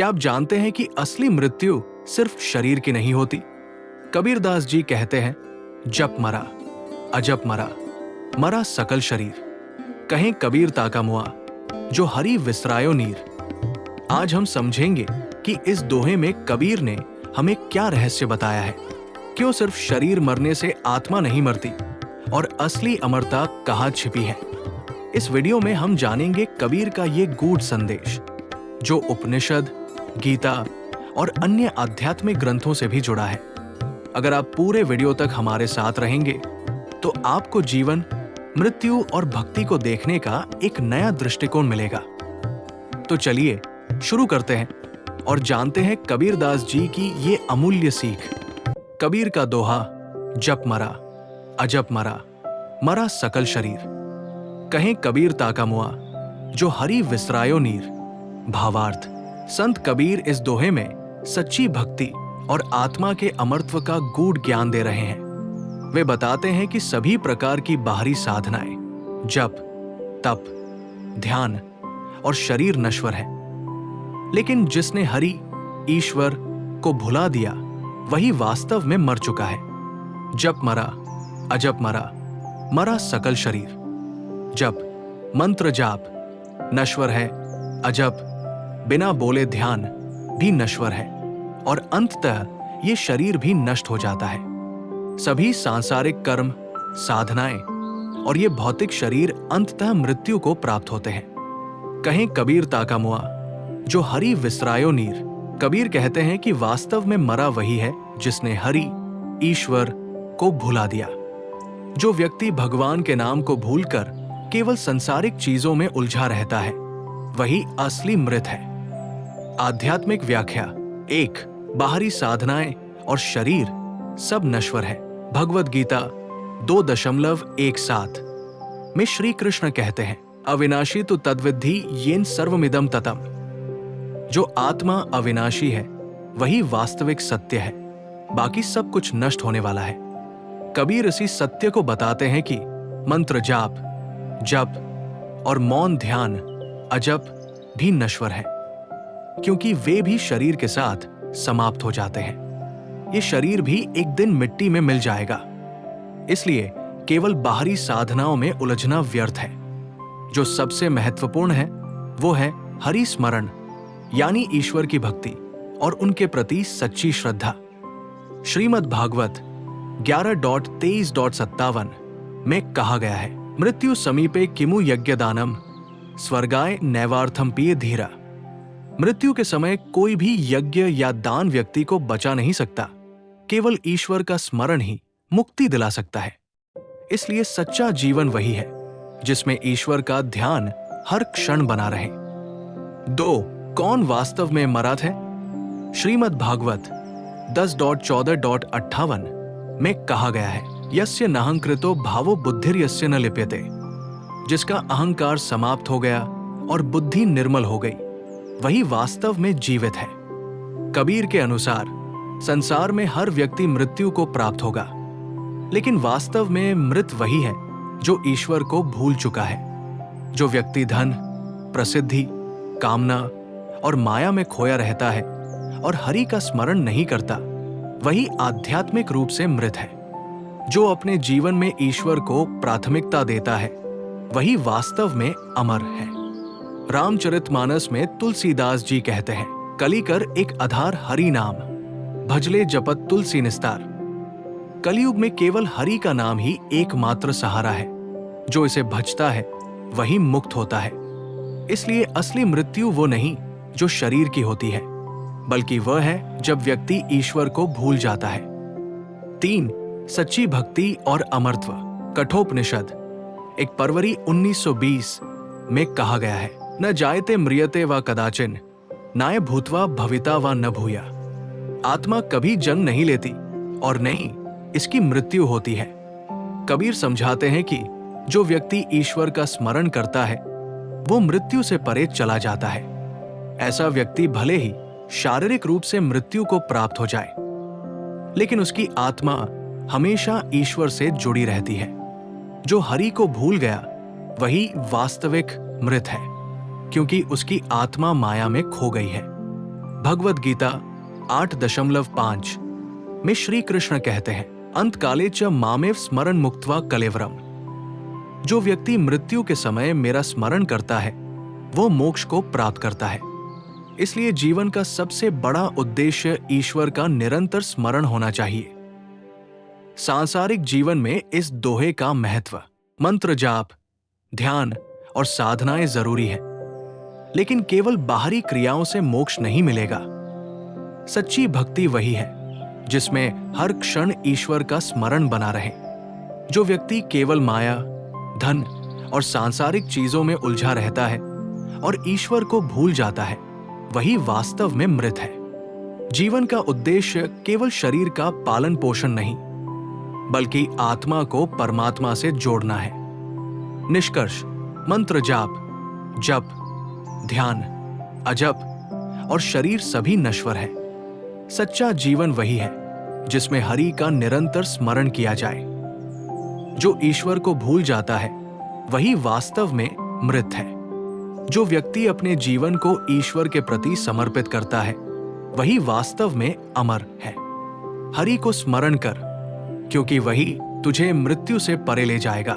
क्या आप जानते हैं कि असली मृत्यु सिर्फ शरीर की नहीं होती? कबीरदास जी कहते हैं, जप मरा अजप मरा, मरा सकल शरीर। कहें कबीर ताका मुआ, जो हरि विसरायो नीर। आज हम समझेंगे कि इस दोहे में कबीर ने हमें क्या रहस्य बताया है। क्यों सिर्फ शरीर मरने से आत्मा नहीं मरती और असली अमरता कहाँ छिपी है। इस वीडियो में हम जानेंगे कबीर का ये गूढ़ संदेश, जो उपनिषद, गीता और अन्य आध्यात्मिक ग्रंथों से भी जुड़ा है। अगर आप पूरे वीडियो तक हमारे साथ रहेंगे तो आपको जीवन, मृत्यु और भक्ति को देखने का एक नया दृष्टिकोण मिलेगा। तो चलिए शुरू करते हैं और जानते हैं कबीरदास जी की ये अमूल्य सीख। कबीर का दोहा, जप मरा अजप मरा, मरा सकल शरीर। कहें कबीर ताका मुआ, जो हरि विसरायो नीर। भावार्थ, संत कबीर इस दोहे में सच्ची भक्ति और आत्मा के अमरत्व का गूढ़ ज्ञान दे रहे हैं। वे बताते हैं कि सभी प्रकार की बाहरी साधनाएं, जप, तप, ध्यान और शरीर नश्वर है, लेकिन जिसने हरि, ईश्वर को भुला दिया वही वास्तव में मर चुका है। जप मरा अजप मरा, मरा सकल शरीर। जप मंत्र जाप नश्वर है, अजप बिना बोले ध्यान भी नश्वर है और अंततः ये शरीर भी नष्ट हो जाता है। सभी सांसारिक कर्म, साधनाएं और ये भौतिक शरीर अंततः मृत्यु को प्राप्त होते हैं। कहें कबीर ताका मुआ, जो हरि विसरायो नीर। कबीर कहते हैं कि वास्तव में मरा वही है जिसने हरि, ईश्वर को भुला दिया। जो व्यक्ति भगवान के नाम को भूलकर केवल संसारिक चीजों में उलझा रहता है, वही असली मृत है। आध्यात्मिक व्याख्या। 1. बाहरी साधनाएं और शरीर सब नश्वर है। भगवद गीता 2.17 में श्री कृष्ण कहते हैं, अविनाशी तो तद्विद्धि येन सर्वमिदं ततम। जो आत्मा अविनाशी है वही वास्तविक सत्य है, बाकी सब कुछ नष्ट होने वाला है। कबीर इसी सत्य को बताते हैं कि मंत्र जाप, जप और मौन ध्यान, अजप भी नश्वर है, क्योंकि वे भी शरीर के साथ समाप्त हो जाते हैं। ये शरीर भी एक दिन मिट्टी में मिल जाएगा। इसलिए केवल बाहरी साधनाओं में उलझना व्यर्थ है। जो सबसे महत्वपूर्ण है वो है हरि स्मरण, यानी ईश्वर की भक्ति और उनके प्रति सच्ची श्रद्धा। श्रीमद् भागवत 11.23.57 में कहा गया है, मृत्यु समीपे किमु यज्ञदानम, स्वर्गाय नैवार्थम पिय धीरा। मृत्यु के समय कोई भी यज्ञ या दान व्यक्ति को बचा नहीं सकता। केवल ईश्वर का स्मरण ही मुक्ति दिला सकता है। इसलिए सच्चा जीवन वही है जिसमें ईश्वर का ध्यान हर क्षण बना रहे। 2. कौन वास्तव में मरा है? श्रीमद् भागवत 10.14.58 में कहा गया है, यस्य नाहंकृतो भावो बुद्धिर्यस्य न लिप्यते। जिसका अहंकार समाप्त हो गया और बुद्धि निर्मल हो गई, वही वास्तव में जीवित है। कबीर के अनुसार संसार में हर व्यक्ति मृत्यु को प्राप्त होगा, लेकिन वास्तव में मृत वही है जो ईश्वर को भूल चुका है। जो व्यक्ति धन, प्रसिद्धि, कामना और माया में खोया रहता है और हरि का स्मरण नहीं करता, वही आध्यात्मिक रूप से मृत है। जो अपने जीवन में ईश्वर को प्राथमिकता देता है, वही वास्तव में अमर है। रामचरितमानस में तुलसीदास जी कहते हैं, कलिकर एक आधार हरि नाम, भजले जपत तुलसी निस्तार। कलयुग में केवल हरि का नाम ही एकमात्र सहारा है। जो इसे भजता है वही मुक्त होता है। इसलिए असली मृत्यु वो नहीं जो शरीर की होती है, बल्कि वह है जब व्यक्ति ईश्वर को भूल जाता है। 3. सच्ची भक्ति और अमरत्व। कठोपनिषद 1 फरवरी 1920 में कहा गया है, न जायते म्रियते व कदाचिन, नाय भूतवा भविता व न भूया। आत्मा कभी जन्म नहीं लेती और नहीं इसकी मृत्यु होती है। कबीर समझाते हैं कि जो व्यक्ति ईश्वर का स्मरण करता है वो मृत्यु से परे चला जाता है। ऐसा व्यक्ति भले ही शारीरिक रूप से मृत्यु को प्राप्त हो जाए, लेकिन उसकी आत्मा हमेशा ईश्वर से जुड़ी रहती है। जो हरि को भूल गया वही वास्तविक मृत है, क्योंकि उसकी आत्मा माया में खो गई है। भगवद गीता 8.5 में श्री कृष्ण कहते हैं, अंतकाले च मामेव स्मरण मुक्त्वा कलेवरम। जो व्यक्ति मृत्यु के समय मेरा स्मरण करता है वो मोक्ष को प्राप्त करता है। इसलिए जीवन का सबसे बड़ा उद्देश्य ईश्वर का निरंतर स्मरण होना चाहिए। सांसारिक जीवन में इस दोहे का महत्व, मंत्र जाप, ध्यान और साधनाएं जरूरी है, लेकिन केवल बाहरी क्रियाओं से मोक्ष नहीं मिलेगा। सच्ची भक्ति वही है जिसमें हर क्षण ईश्वर का स्मरण बना रहे। जो व्यक्ति केवल माया, धन और सांसारिक चीजों में उलझा रहता है और ईश्वर को भूल जाता है, वही वास्तव में मृत है। जीवन का उद्देश्य केवल शरीर का पालन पोषण नहीं, बल्कि आत्मा को परमात्मा से जोड़ना है। निष्कर्ष, मंत्र जाप, जप, ध्यान, अजप और शरीर सभी नश्वर है। सच्चा जीवन वही है जिसमें हरि का निरंतर स्मरण किया जाए। जो ईश्वर को भूल जाता है वही वास्तव में मृत है। जो व्यक्ति अपने जीवन को ईश्वर के प्रति समर्पित करता है वही वास्तव में अमर है। हरि को स्मरण कर, क्योंकि वही तुझे मृत्यु से परे ले जाएगा।